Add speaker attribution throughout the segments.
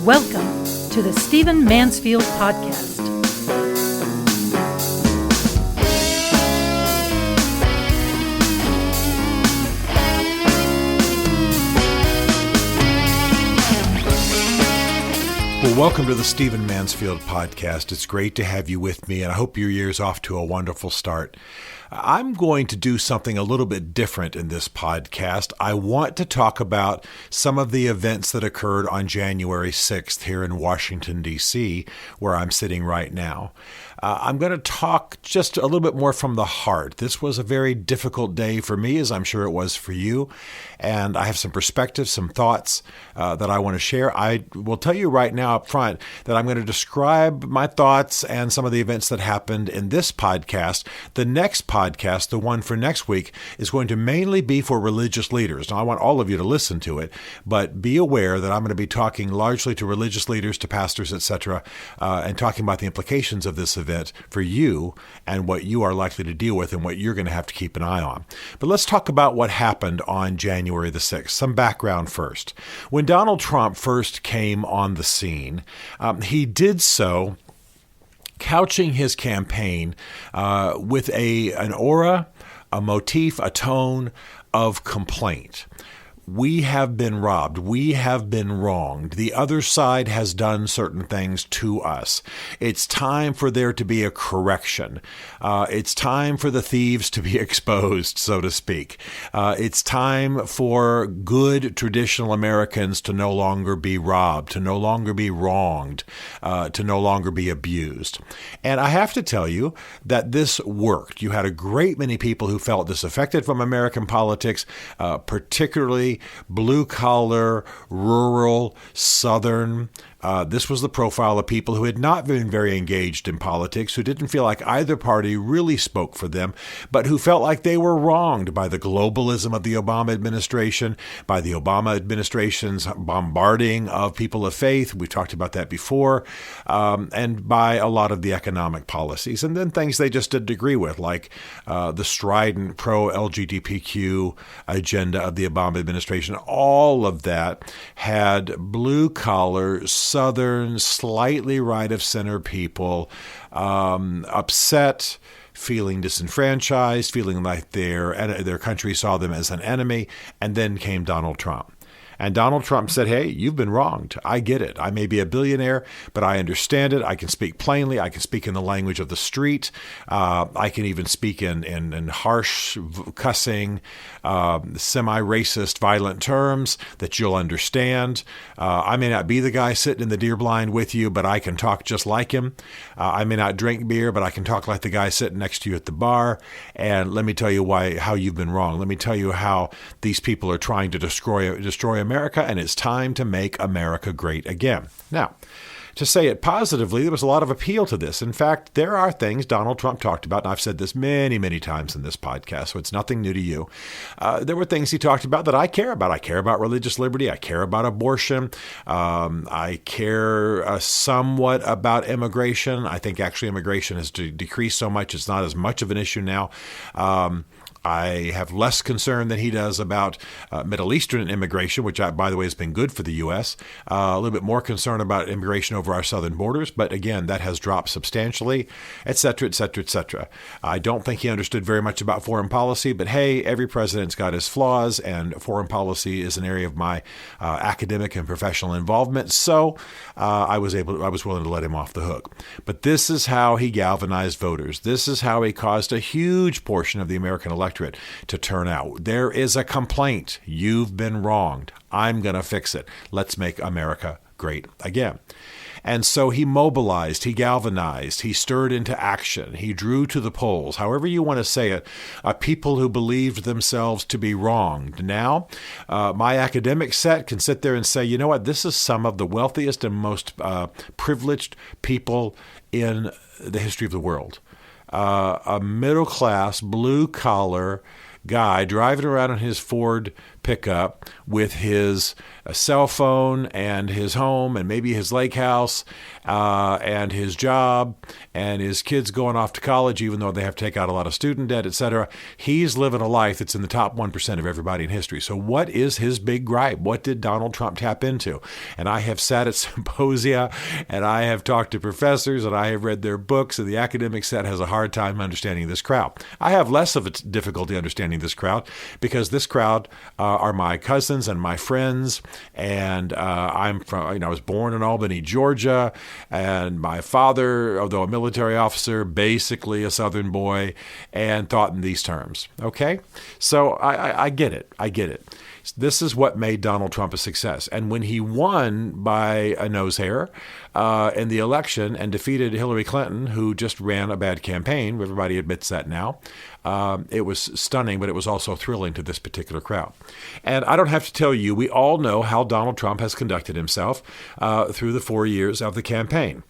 Speaker 1: Welcome to the Stephen Mansfield Podcast.
Speaker 2: Well, welcome to the Stephen Mansfield Podcast. It's great to have you with me, and I hope your year's off to a wonderful start. I'm going to do something a little bit different in this podcast. I want to talk about some of the events that occurred on January 6th here in Washington, D.C., where I'm sitting right now. I'm going to talk just a little bit more from the heart. This was a very difficult day for me, as I'm sure it was for you, and I have some perspectives, some thoughts that I want to share. I will tell you right now up front that I'm going to describe my thoughts and some of the events that happened in this podcast. The next podcast, the one for next week, is going to mainly be for religious leaders. Now, I want all of you to listen to it, but be aware that I'm going to be talking largely to religious leaders, to pastors, etc., and talking about the implications of this event for you and what you are likely to deal with and what you're going to have to keep an eye on. But let's talk about what happened on January the 6th. Some background first. When Donald Trump first came on the scene, he did so couching his campaign with an aura, a motif, a tone of complaint. We have been robbed. We have been wronged. The other side has done certain things to us. It's time for there to be a correction. It's time for the thieves to be exposed, so to speak. It's time for good traditional Americans to no longer be robbed, to no longer be wronged, to no longer be abused. And I have to tell you that this worked. You had a great many people who felt disaffected from American politics, particularly blue-collar, rural, Southern. This was the profile of people who had not been very engaged in politics, who didn't feel like either party really spoke for them, but who felt like they were wronged by the globalism of the Obama administration, by the Obama administration's bombarding of people of faith. We've talked about that before, and by a lot of the economic policies. And then things they just didn't agree with, like the strident pro-LGBTQ agenda of the Obama administration. All of that had blue-collar, Southern, slightly right-of-center people upset, feeling disenfranchised, feeling like their country saw them as an enemy, and then came Donald Trump. And Donald Trump said, hey, you've been wronged. I get it. I may be a billionaire, but I understand it. I can speak plainly. I can speak in the language of the street. I can even speak in harsh, cussing, semi-racist, violent terms that you'll understand. I may not be the guy sitting in the deer blind with you, but I can talk just like him. I may not drink beer, but I can talk like the guy sitting next to you at the bar. And let me tell you how you've been wrong. Let me tell you how these people are trying to destroy America, and it's time to make America great again. Now, to say it positively, there was a lot of appeal to this. In fact, there are things Donald Trump talked about, and I've said this many, many times in this podcast, so it's nothing new to you. There were things he talked about that I care about. I care about religious liberty. I care about abortion. I care somewhat about immigration. I think actually immigration has decreased so much, it's not as much of an issue now. I have less concern than he does about Middle Eastern immigration, which, by the way, has been good for the U.S. A little bit more concern about immigration over our southern borders, but again, that has dropped substantially, et cetera, et cetera, et cetera. I don't think he understood very much about foreign policy, but hey, every president's got his flaws, and foreign policy is an area of my academic and professional involvement, so I was willing to let him off the hook. But this is how he galvanized voters. This is how he caused a huge portion of the American electorate to turn out. There is a complaint. You've been wronged. I'm going to fix it. Let's make America great again. And so he mobilized, he galvanized, he stirred into action, he drew to the polls, however you want to say it, people who believed themselves to be wronged. Now, my academic set can sit there and say, you know what, this is some of the wealthiest and most privileged people in the history of the world. A middle-class, blue-collar guy driving around in his Ford pickup with his cell phone and his home and maybe his lake house and his job and his kids going off to college, even though they have to take out a lot of student debt, etc. He's living a life that's in the top 1% of everybody in history. So what is his big gripe? What did Donald Trump tap into? And I have sat at symposia, and I have talked to professors, and I have read their books, and the academic set has a hard time understanding this crowd. I have less of a difficulty understanding this crowd because this crowd are my cousins and my friends, and I'm from, I was born in Albany, Georgia, and my father, although a military officer, basically a Southern boy, and thought in these terms. Okay? So I get it. I get it. This is what made Donald Trump a success. And when he won by a nose hair in the election and defeated Hillary Clinton, who just ran a bad campaign, everybody admits that now, it was stunning, but it was also thrilling to this particular crowd. And I don't have to tell you, we all know how Donald Trump has conducted himself through the 4 years of the campaign.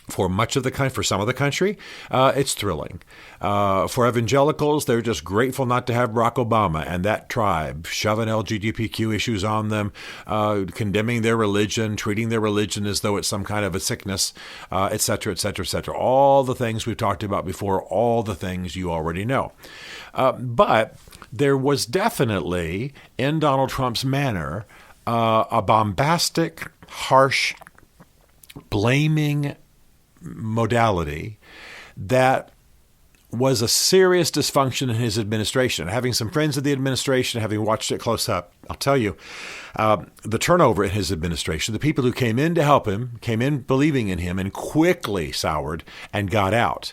Speaker 2: For much of the country, for some of the country, it's thrilling. For evangelicals, they're just grateful not to have Barack Obama and that tribe shoving LGBTQ issues on them, condemning their religion, treating their religion as though it's some kind of a sickness, et cetera, et cetera, et cetera. All the things we've talked about before, all the things you already know. But there was definitely, in Donald Trump's manner, a bombastic, harsh, blaming modality that was a serious dysfunction in his administration. Having some friends in the administration, having watched it close up, I'll tell you, the turnover in his administration, the people who came in to help him, came in believing in him and quickly soured and got out,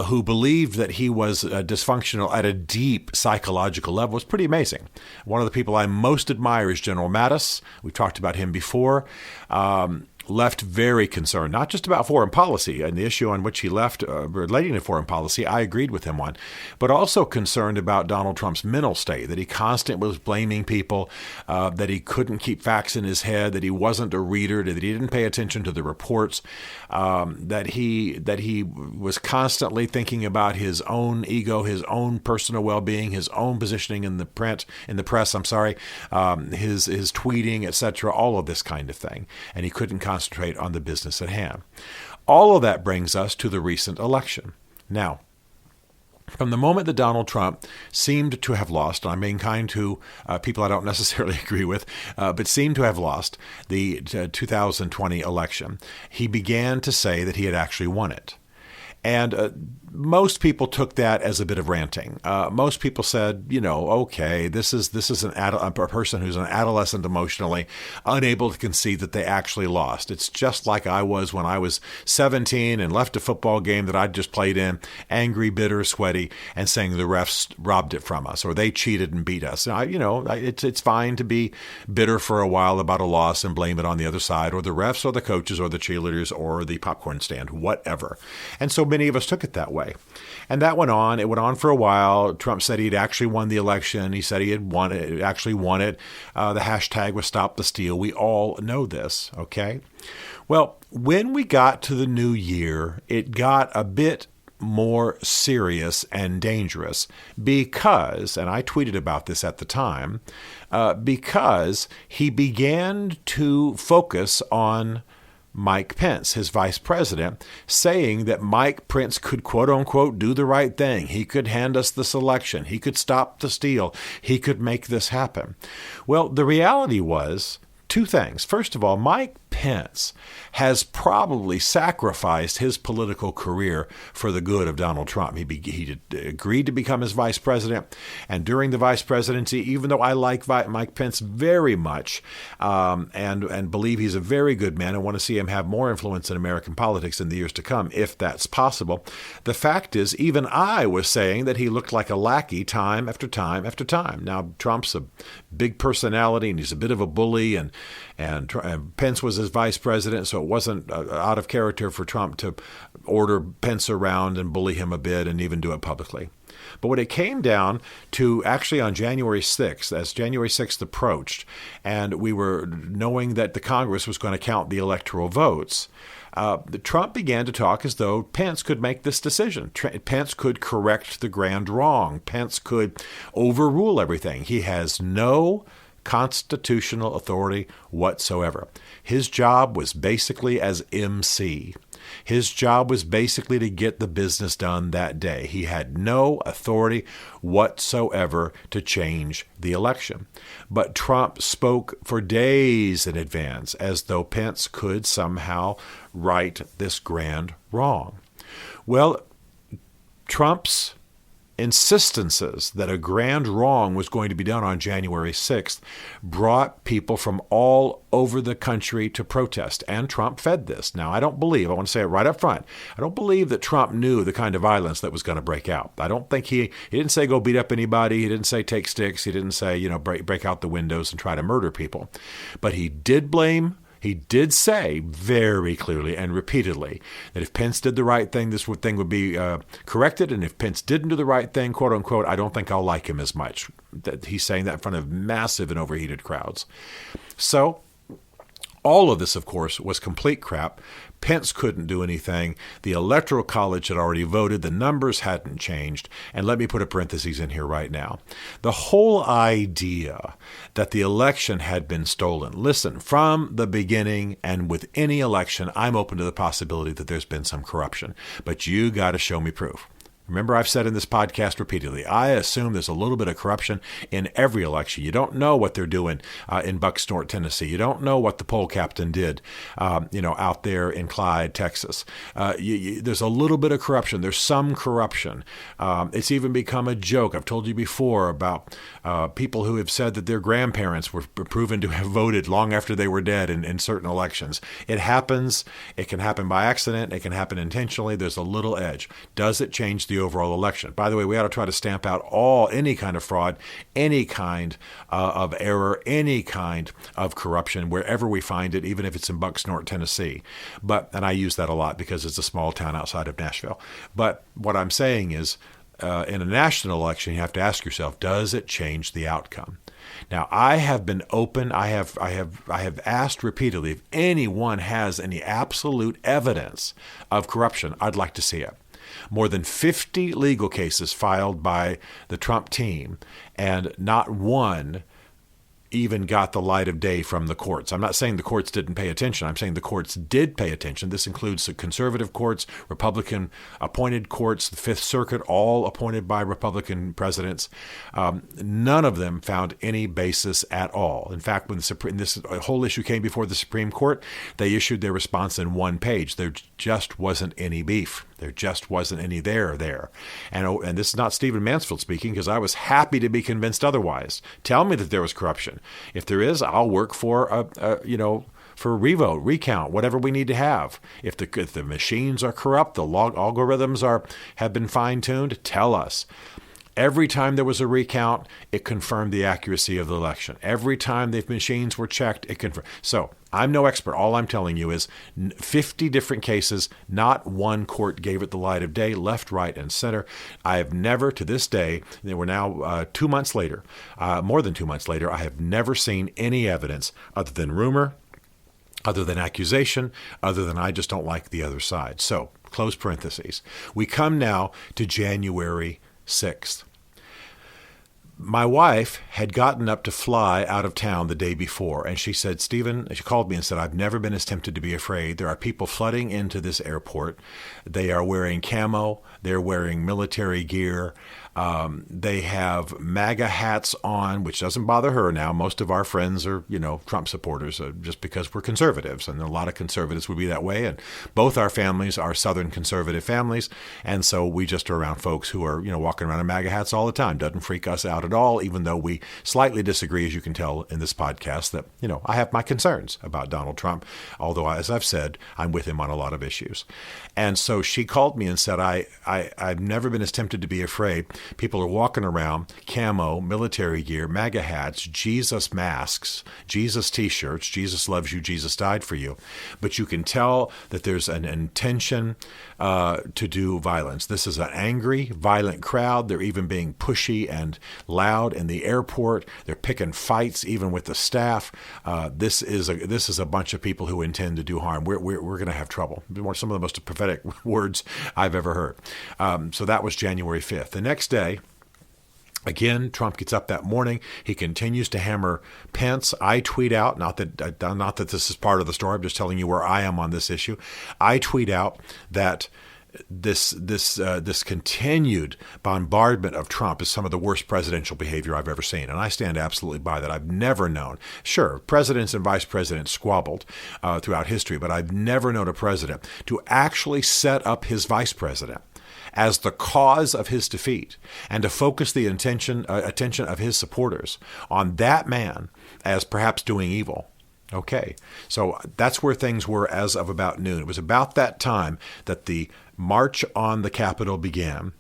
Speaker 2: who believed that he was dysfunctional at a deep psychological level, was pretty amazing. One of the people I most admire is General Mattis. We've talked about him before. Left very concerned, not just about foreign policy and the issue on which he left relating to foreign policy, I agreed with him on, but also concerned about Donald Trump's mental state, that he constantly was blaming people, that he couldn't keep facts in his head, that he wasn't a reader, that he didn't pay attention to the reports, that he was constantly thinking about his own ego, his own personal well-being, his own positioning in the press, his tweeting, etc., all of this kind of thing, and he couldn't concentrate on the business at hand. All of that brings us to the recent election. Now, from the moment that Donald Trump seemed to have lost, and I'm being kind to people I don't necessarily agree with, but seemed to have lost the 2020 election, he began to say that he had actually won it. And most people took that as a bit of ranting. Most people said, okay, this is a person who's an adolescent emotionally, unable to concede that they actually lost. It's just like I was when I was 17 and left a football game that I'd just played in, angry, bitter, sweaty, and saying the refs robbed it from us or they cheated and beat us. It's fine to be bitter for a while about a loss and blame it on the other side or the refs or the coaches or the cheerleaders or the popcorn stand, whatever. And so many of us took it that way. And that went on. It went on for a while. Trump said he'd actually won the election. He said he had won it, actually won it. The hashtag was Stop the Steal. We all know this, okay? Well, when we got to the new year, it got a bit more serious and dangerous because, and I tweeted about this at the time, because he began to focus on Mike Pence, his vice president, saying that Mike Pence could, quote unquote, do the right thing. He could hand us this election. He could stop the steal. He could make this happen. Well, the reality was two things. First of all, Mike Pence has probably sacrificed his political career for the good of Donald Trump. He agreed to become his vice president, and during the vice presidency, even though I like Mike Pence very much and believe he's a very good man and want to see him have more influence in American politics in the years to come, if that's possible, the fact is, even I was saying that he looked like a lackey time after time after time. Now, Trump's a big personality, and he's a bit of a bully, and Pence was his vice president, so it wasn't out of character for Trump to order Pence around and bully him a bit and even do it publicly. But when it came down to actually on January 6th, as January 6th approached, and we were knowing that the Congress was going to count the electoral votes, Trump began to talk as though Pence could make this decision. Pence could correct the grand wrong. Pence could overrule everything. He has no constitutional authority whatsoever. His job was basically as MC. His job was basically to get the business done that day. He had no authority whatsoever to change the election. But Trump spoke for days in advance as though Pence could somehow right this grand wrong. Well, Trump's insistences that a grand wrong was going to be done on January 6th brought people from all over the country to protest, and Trump fed this. Now, I want to say it right up front, I don't believe that Trump knew the kind of violence that was going to break out. I don't think he didn't say go beat up anybody. He didn't say take sticks. He didn't say, break out the windows and try to murder people. But he did say very clearly and repeatedly that if Pence did the right thing, this thing would be corrected. And if Pence didn't do the right thing, quote unquote, I don't think I'll like him as much. That he's saying that in front of massive and overheated crowds. So all of this, of course, was complete crap. Pence couldn't do anything. The Electoral College had already voted. The numbers hadn't changed. And let me put a parenthesis in here right now. The whole idea that the election had been stolen. Listen, from the beginning and with any election, I'm open to the possibility that there's been some corruption. But you got to show me proof. Remember, I've said in this podcast repeatedly, I assume there's a little bit of corruption in every election. You don't know what they're doing in Bucksnort, Tennessee. You don't know what the poll captain did, out there in Clyde, Texas. There's a little bit of corruption. There's some corruption. It's even become a joke. I've told you before about people who have said that their grandparents were proven to have voted long after they were dead in certain elections. It happens. It can happen by accident. It can happen intentionally. There's a little edge. Does it change the overall election? By the way, we ought to try to stamp out any kind of fraud, any kind of error, any kind of corruption, wherever we find it, even if it's in Bucksnort, Tennessee. And I use that a lot because it's a small town outside of Nashville. But what I'm saying is, in a national election, you have to ask yourself, does it change the outcome? Now, I have been open. I have asked repeatedly if anyone has any absolute evidence of corruption. I'd like to see it. More than 50 legal cases filed by the Trump team, and not one even got the light of day from the courts. I'm not saying the courts didn't pay attention. I'm saying the courts did pay attention. This includes the conservative courts, Republican-appointed courts, the Fifth Circuit, all appointed by Republican presidents. None of them found any basis at all. In fact, when this whole issue came before the Supreme Court, they issued their response in one page. There just wasn't any beef. There just wasn't any there. And this is not Stephen Mansfield speaking, because I was happy to be convinced otherwise. Tell me that there was corruption. If there is, I'll work for for a revote, recount, whatever we need to have. If the machines are corrupt, the algorithms have been fine-tuned, tell us. Every time there was a recount, it confirmed the accuracy of the election. Every time the machines were checked, it confirmed. So I'm no expert. All I'm telling you is 50 different cases, not one court gave it the light of day, left, right, and center. I have never, to this day, we're now 2 months later, more than 2 months later, I have never seen any evidence other than rumor, other than accusation, other than I just don't like the other side. So, close parentheses. We come now to January 6th. My wife had gotten up to fly out of town the day before, and she said, Stephen, she called me and said, I've never been as tempted to be afraid. There are people flooding into this airport. They are wearing camo. They're wearing military gear. They have MAGA hats on, which doesn't bother her now. Most of our friends are, Trump supporters just because we're conservatives, and a lot of conservatives would be that way. And both our families are Southern conservative families, and so we just are around folks who are, walking around in MAGA hats all the time. Doesn't freak us out at all, even though we slightly disagree, as you can tell in this podcast, that, I have my concerns about Donald Trump, although, as I've said, I'm with him on a lot of issues. And so she called me and said, I've never been as tempted to be afraid. People are walking around, camo, military gear, MAGA hats, Jesus masks, Jesus T-shirts, Jesus loves you, Jesus died for you. But you can tell that there's an intention to do violence. This is an angry, violent crowd. They're even being pushy and loud in the airport. They're picking fights even with the staff. This is a bunch of people who intend to do harm. We're going to have trouble. Some of the most prophetic words I've ever heard. So that was January 5th. The next day, again, Trump gets up that morning. He continues to hammer Pence. I tweet out, not that this is part of the story, I'm just telling you where I am on this issue. I tweet out that this continued bombardment of Trump is some of the worst presidential behavior I've ever seen. And I stand absolutely by that. I've never known. Sure, presidents and vice presidents squabbled throughout history, but I've never known a president to actually set up his vice president as the cause of his defeat and to focus the attention of his supporters on that man as perhaps doing evil. Okay, so that's where things were as of about noon. It was about that time that the march on the Capitol began.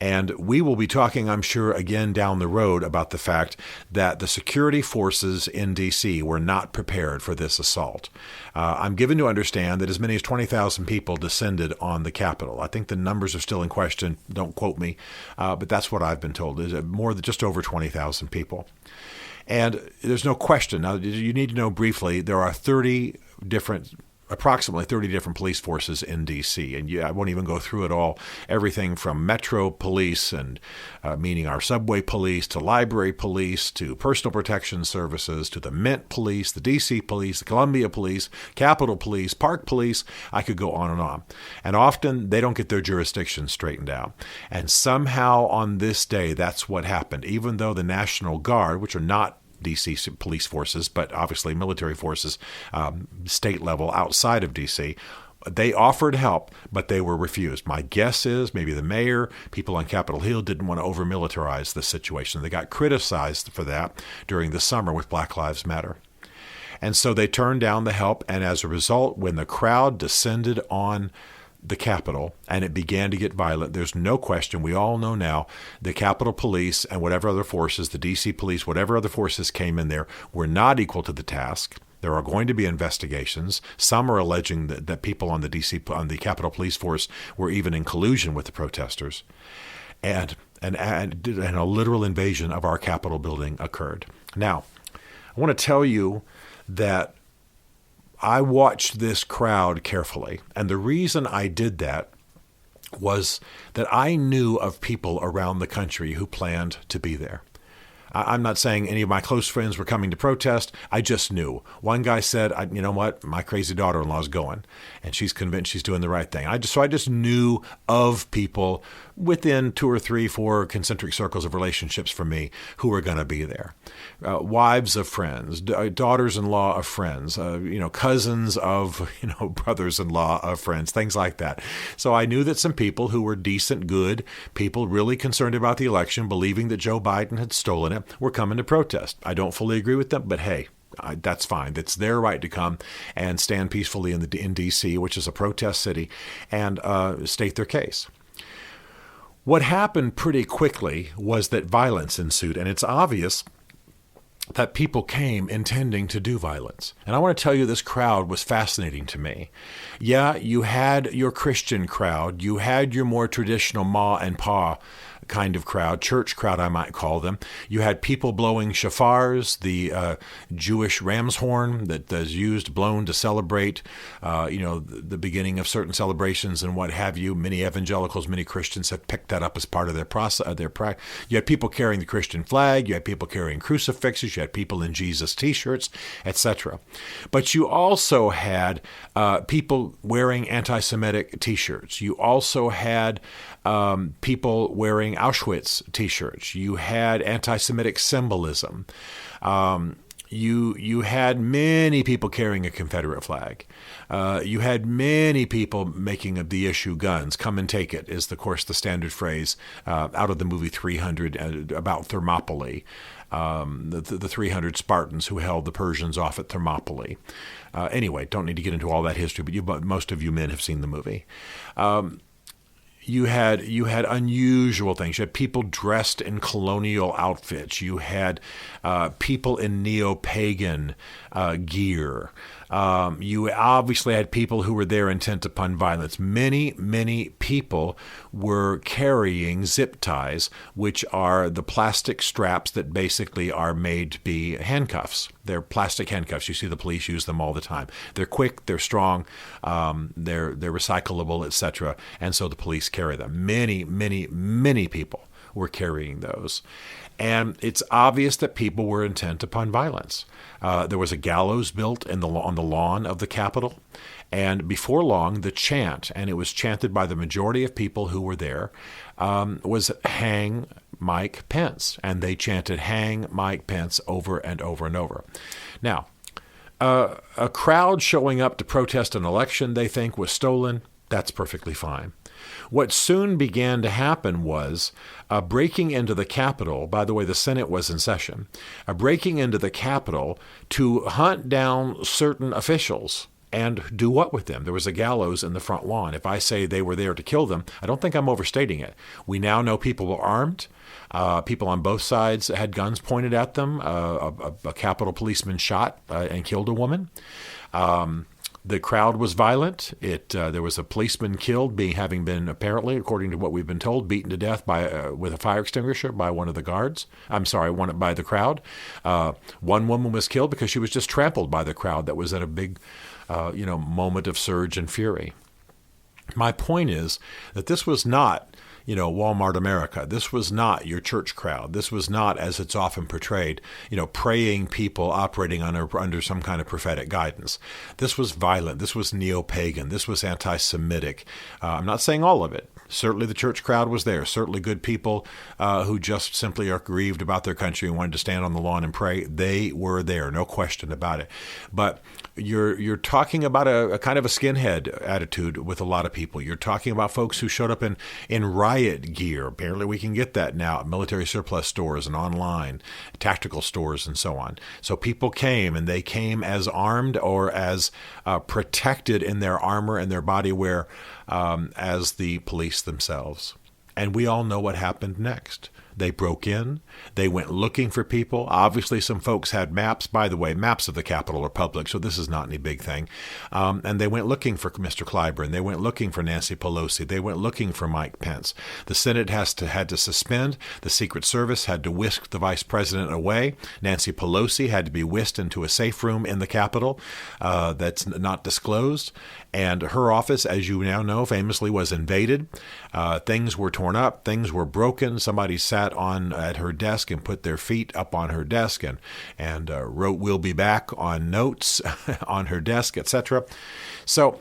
Speaker 2: And we will be talking, I'm sure, again down the road about the fact that the security forces in D.C. were not prepared for this assault. I'm given to understand that as many as 20,000 people descended on the Capitol. I think the numbers are still in question. Don't quote me, but that's what I've been told. There's more than just over 20,000 people. And there's no question. Now, you need to know briefly, there are approximately 30 different police forces in D.C. And I won't even go through it all. Everything from Metro Police, and meaning our subway police, to library police, to personal protection services, to the Mint Police, the D.C. Police, the Columbia Police, Capitol Police, Park Police. I could go on and on. And often they don't get their jurisdiction straightened out. And somehow on this day, that's what happened. Even though the National Guard, which are not D.C. police forces, but obviously military forces, state level outside of D.C., they offered help, but they were refused. My guess is maybe the mayor, people on Capitol Hill didn't want to over-militarize the situation. They got criticized for that during the summer with Black Lives Matter. And so they turned down the help, and as a result, when the crowd descended on the Capitol and it began to get violent, there's no question, we all know now, the Capitol Police and whatever other forces, the D.C. Police, whatever other forces came in there, were not equal to the task. There are going to be investigations. Some are alleging that people on the Capitol Police Force were even in collusion with the protesters. And a literal invasion of our Capitol building occurred. Now, I want to tell you that I watched this crowd carefully, and the reason I did that was that I knew of people around the country who planned to be there. I'm not saying any of my close friends were coming to protest. I just knew. One guy said, you know what, my crazy daughter-in-law is going, and she's convinced she's doing the right thing. So I just knew of people within 2 or 3, 4 concentric circles of relationships for me who were going to be there. Wives of friends, daughters-in-law of friends, cousins of, brothers-in-law of friends, things like that. So I knew that some people who were decent, good people, really concerned about the election, believing that Joe Biden had stolen it, were coming to protest. I don't fully agree with them, but hey, that's fine. It's their right to come and stand peacefully in D.C., which is a protest city, and state their case. What happened pretty quickly was that violence ensued, and it's obvious that people came intending to do violence. And I want to tell you, this crowd was fascinating to me. Yeah, you had your Christian crowd. You had your more traditional ma and pa kind of crowd, church crowd, I might call them. You had people blowing shofars, the Jewish ram's horn that is used, blown to celebrate, the beginning of certain celebrations and what have you. Many evangelicals, many Christians have picked that up as part of their process, their practice. You had people carrying the Christian flag. You had people carrying crucifixes. You had people in Jesus T-shirts, etc. But you also had people wearing anti-Semitic T-shirts. You also had people wearing Auschwitz T-shirts. You had anti-Semitic symbolism. You had many people carrying a Confederate flag. You had many people making of the issue guns. Come and take it is, of course, the standard phrase out of the movie 300 about Thermopylae. The 300 Spartans who held the Persians off at Thermopylae. Anyway, don't need to get into all that history, but most of you men have seen the movie. You had unusual things. You had people dressed in colonial outfits. You had people in neo-pagan gear. You obviously had people who were there intent upon violence. Many people were carrying zip ties, which are the plastic straps that basically are made to be handcuffs. They're plastic handcuffs. You see the police use them all the time. They're quick, they're strong, they're recyclable, etc. And so the police carry them. Many people were carrying those. And it's obvious that people were intent upon violence. There was a gallows built on the lawn of the Capitol. And before long, the chant, and it was chanted by the majority of people who were there, was "Hang Mike Pence." And they chanted "Hang Mike Pence" over and over and over. Now, a crowd showing up to protest an election they think was stolen, that's perfectly fine. What soon began to happen was a breaking into the Capitol. By the way, the Senate was in session. A breaking into the Capitol to hunt down certain officials and do what with them? There was a gallows in the front lawn. If I say they were there to kill them, I don't think I'm overstating it. We now know people were armed. People on both sides had guns pointed at them. A Capitol policeman shot and killed a woman. The crowd was violent. There was a policeman killed, having been apparently, according to what we've been told, beaten to death with a fire extinguisher by one of the guards. By the crowd. One woman was killed because she was just trampled by the crowd that was at a big, moment of surge and fury. My point is that this was not, Walmart America. This was not your church crowd. This was not, as it's often portrayed, praying people operating under some kind of prophetic guidance. This was violent. This was neo-pagan. This was anti-Semitic. I'm not saying all of it. Certainly the church crowd was there. Certainly good people who just simply are grieved about their country and wanted to stand on the lawn and pray. They were there, no question about it. But you're talking about a kind of a skinhead attitude with a lot of people. You're talking about folks who showed up in riot gear. Apparently we can get that now at military surplus stores and online, tactical stores and so on. So people came, and they came as armed or as protected in their armor and their body wear as the police themselves. And we all know what happened next. They broke in. They went looking for people. Obviously, some folks had maps. By the way, maps of the Capitol are public, so this is not any big thing. And they went looking for Mr. Clyburn. They went looking for Nancy Pelosi. They went looking for Mike Pence. The Senate had to suspend. The Secret Service had to whisk the vice president away. Nancy Pelosi had to be whisked into a safe room in the Capitol that's not disclosed. And her office, as you now know, famously was invaded. Things were torn up. Things were broken. Somebody sat at her desk and put their feet up on her desk and wrote "We'll be back" on notes on her desk, etc. So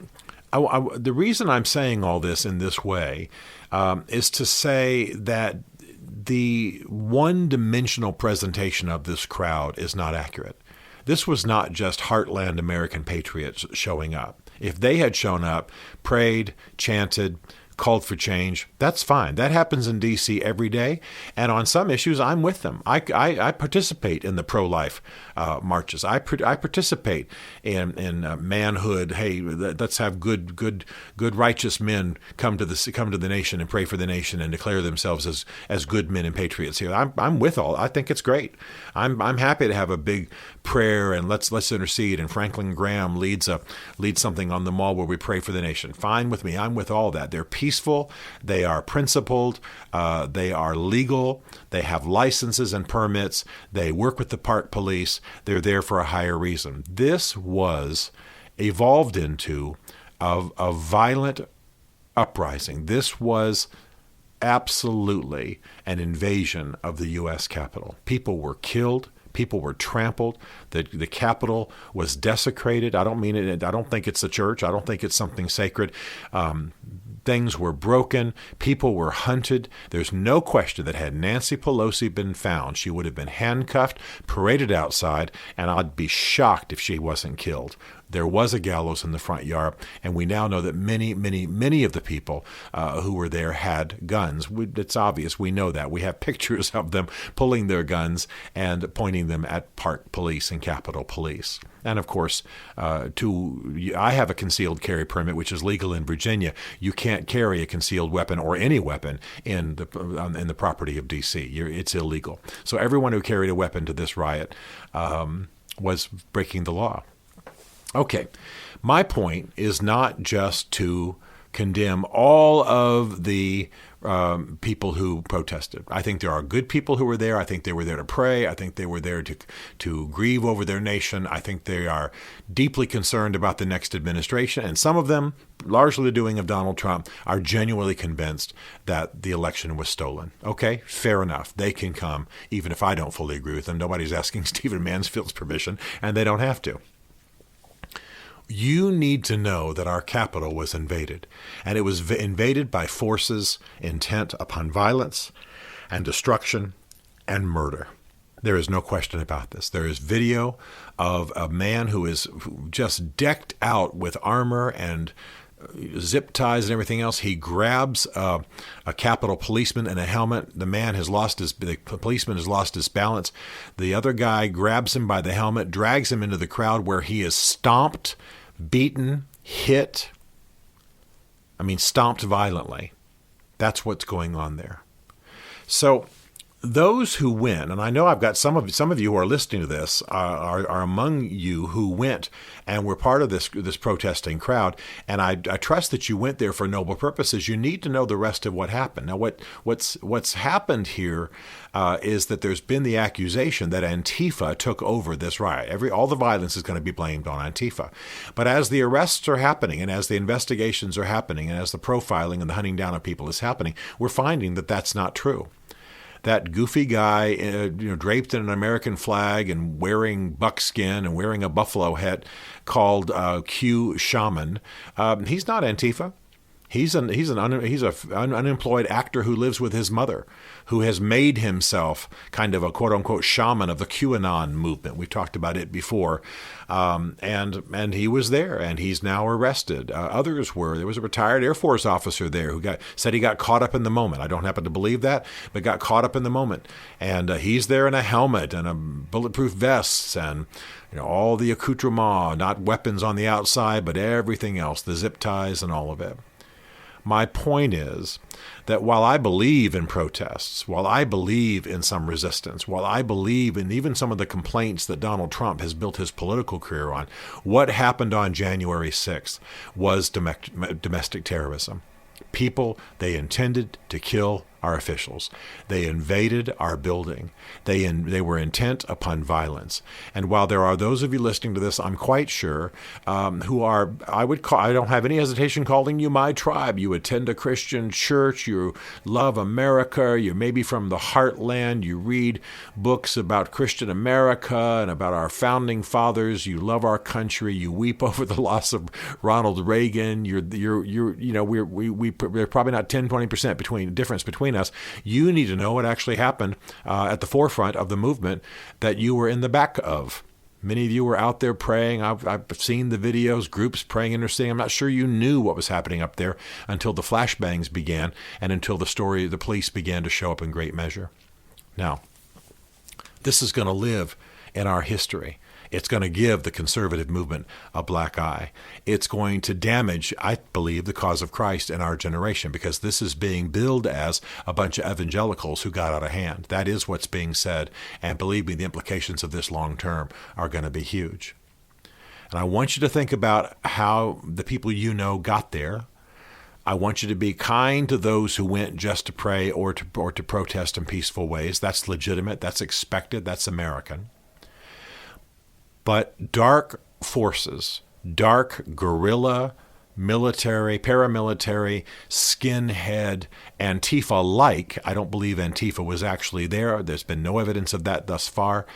Speaker 2: the reason I'm saying all this in this way is to say that the one-dimensional presentation of this crowd is not accurate. This was not just heartland American patriots showing up. If they had shown up, prayed, chanted, called for change, that's fine. That happens in D.C. every day. And on some issues, I'm with them. I participate in the pro-life marches. I participate in manhood. Hey, let's have good righteous men come to the nation and pray for the nation and declare themselves as good men and patriots here. I'm with all. I think it's great. I'm happy to have a big prayer and let's intercede. And Franklin Graham leads something on the mall where we pray for the nation. Fine with me. I'm with all that. They're peaceful. They are principled. They are legal. They have licenses and permits. They work with the park police. They're there for a higher reason. This was evolved into a violent uprising. This was absolutely an invasion of the U.S. Capitol. People were killed. People were trampled. The Capitol was desecrated. I don't mean it. I don't think it's the church. I don't think it's something sacred. Things were broken. People were hunted. There's no question that had Nancy Pelosi been found, she would have been handcuffed, paraded outside, and I'd be shocked if she wasn't killed. There was a gallows in the front yard, and we now know that many of the people who were there had guns. It's obvious. We know that. We have pictures of them pulling their guns and pointing them at Park Police and Capitol Police. And of course, I have a concealed carry permit, which is legal in Virginia. You can't carry a concealed weapon or any weapon in the property of D.C. It's illegal. So everyone who carried a weapon to this riot was breaking the law. Okay, my point is not just to condemn all of the people who protested. I think there are good people who were there. I think they were there to pray. I think they were there to grieve over their nation. I think they are deeply concerned about the next administration. And some of them, largely the doing of Donald Trump, are genuinely convinced that the election was stolen. Okay, fair enough. They can come, even if I don't fully agree with them. Nobody's asking Stephen Mansfield's permission, and they don't have to. You need to know that our capital was invaded, and it was invaded by forces intent upon violence and destruction and murder. There is no question about this. There is video of a man who is just decked out with armor and zip ties and everything else. He grabs a Capitol policeman in a helmet. The policeman has lost his balance. The other guy grabs him by the helmet, drags him into the crowd where he is stomped, beaten, hit. Stomped violently. That's what's going on there. So those who win, and I know I've got some of you who are listening to this are among you who went and were part of this protesting crowd, and I trust that you went there for noble purposes. You need to know the rest of what happened. Now, what's happened here is that there's been the accusation that Antifa took over this riot. All the violence is going to be blamed on Antifa. But as the arrests are happening, and as the investigations are happening, and as the profiling and the hunting down of people is happening, we're finding that that's not true. That goofy guy, draped in an American flag and wearing buckskin and wearing a buffalo hat, called Q Shaman, he's not Antifa. He's an unemployed actor who lives with his mother, who has made himself kind of a quote-unquote shaman of the QAnon movement. We've talked about it before. And he was there, and he's now arrested. Others were. There was a retired Air Force officer there who said he got caught up in the moment. I don't happen to believe that, but got caught up in the moment. And he's there in a helmet and a bulletproof vests and all the accoutrement, not weapons on the outside, but everything else, the zip ties and all of it. My point is that while I believe in protests, while I believe in some resistance, while I believe in even some of the complaints that Donald Trump has built his political career on, what happened on January 6th was domestic terrorism. People, they intended to kill our officials. They invaded our building. They were intent upon violence. And while there are those of you listening to this, I'm quite sure, who are, I don't have any hesitation calling you my tribe. You attend a Christian church. You love America. You're maybe from the heartland. You read books about Christian America and about our founding fathers. You love our country. You weep over the loss of Ronald Reagan. We're probably not 10-20% difference between us. You need to know what actually happened at the forefront of the movement that you were in the back of. Many of you were out there praying. I've seen the videos, groups praying, interceding. I'm not sure you knew what was happening up there until the flashbangs began and until the police began to show up in great measure. Now, this is going to live in our history. It's going to give the conservative movement a black eye. It's going to damage, I believe, the cause of Christ in our generation, because this is being billed as a bunch of evangelicals who got out of hand. That is what's being said. And believe me, the implications of this long term are going to be huge. And I want you to think about how the people you know got there. I want you to be kind to those who went just to pray or to protest in peaceful ways. That's legitimate. That's expected. That's American. But dark forces, dark guerrilla, military, paramilitary, skinhead, Antifa-like, I don't believe Antifa was actually there. There's been no evidence of that thus far.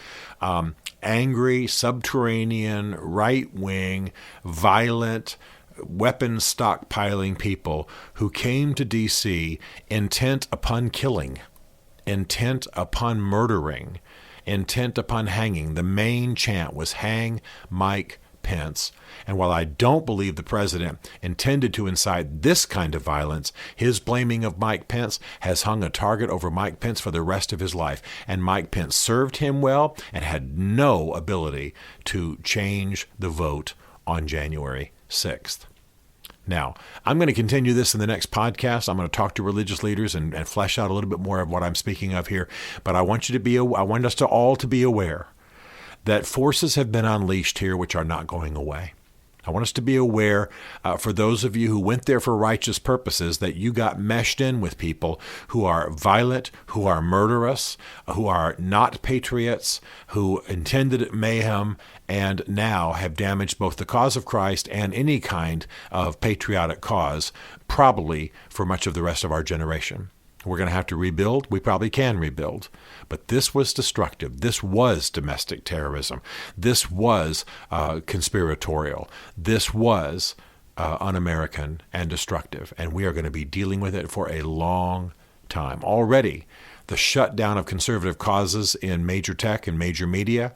Speaker 2: Angry, subterranean, right-wing, violent, weapons stockpiling people who came to D.C. intent upon killing, intent upon murdering, intent upon hanging. The main chant was hang Mike Mike Pence. And while I don't believe the president intended to incite this kind of violence, his blaming of Mike Pence has hung a target over Mike Pence for the rest of his life. And Mike Pence served him well and had no ability to change the vote on January 6th. Now, I'm going to continue this in the next podcast. I'm going to talk to religious leaders and flesh out a little bit more of what I'm speaking of here. But I want us to all to be aware that forces have been unleashed here which are not going away. I want us to be aware, for those of you who went there for righteous purposes, that you got meshed in with people who are violent, who are murderous, who are not patriots, who intended mayhem, and now have damaged both the cause of Christ and any kind of patriotic cause, probably for much of the rest of our generation. We're going to have to rebuild. We probably can rebuild. But this was destructive. This was domestic terrorism. This was conspiratorial. This was un-American and destructive. And we are going to be dealing with it for a long time. Already, the shutdown of conservative causes in major tech and major media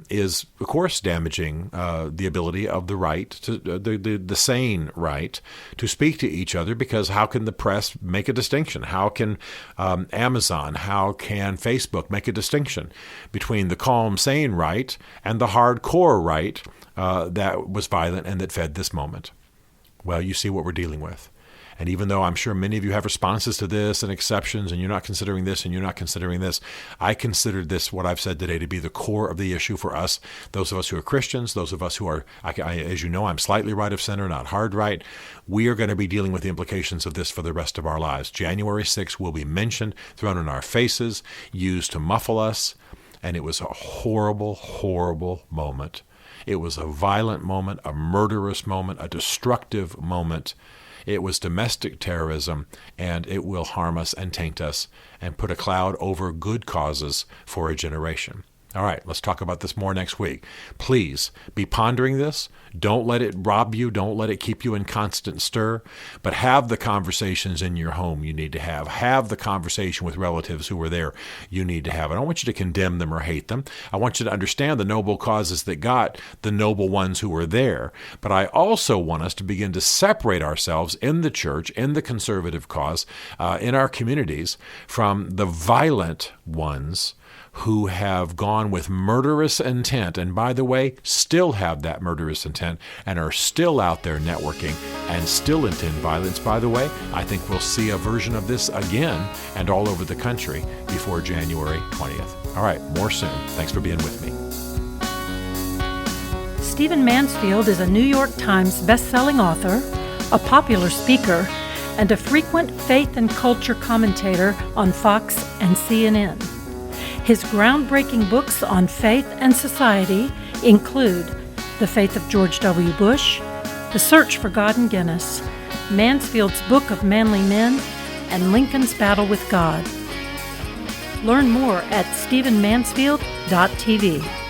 Speaker 2: is, of course, damaging the ability of the right, to the sane right, to speak to each other, because how can the press make a distinction? How can Amazon, how can Facebook make a distinction between the calm, sane right and the hardcore right that was violent and that fed this moment? Well, you see what we're dealing with. And even though I'm sure many of you have responses to this and exceptions, and you're not considering this and you're not considering this, I consider this, what I've said today, to be the core of the issue for us, those of us who are Christians, those of us who are, as you know, I'm slightly right of center, not hard right. We are going to be dealing with the implications of this for the rest of our lives. January 6th will be mentioned, thrown in our faces, used to muffle us, and it was a horrible, horrible moment. It was a violent moment, a murderous moment, a destructive moment. It was domestic terrorism, and it will harm us and taint us and put a cloud over good causes for a generation. All right, let's talk about this more next week. Please be pondering this. Don't let it rob you. Don't let it keep you in constant stir. But have the conversations in your home you need to have. Have the conversation with relatives who were there you need to have. I don't want you to condemn them or hate them. I want you to understand the noble causes that got the noble ones who were there. But I also want us to begin to separate ourselves in the church, in the conservative cause, in our communities, from the violent ones who have gone with murderous intent, and by the way, still have that murderous intent and are still out there networking and still intend violence. By the way, I think we'll see a version of this again and all over the country before January 20th. All right, more soon. Thanks for being with me.
Speaker 1: Stephen Mansfield is a New York Times best-selling author, a popular speaker, and a frequent faith and culture commentator on Fox and CNN. His groundbreaking books on faith and society include The Faith of George W. Bush, The Search for God in Guinness, Mansfield's Book of Manly Men, and Lincoln's Battle with God. Learn more at stephenmansfield.tv.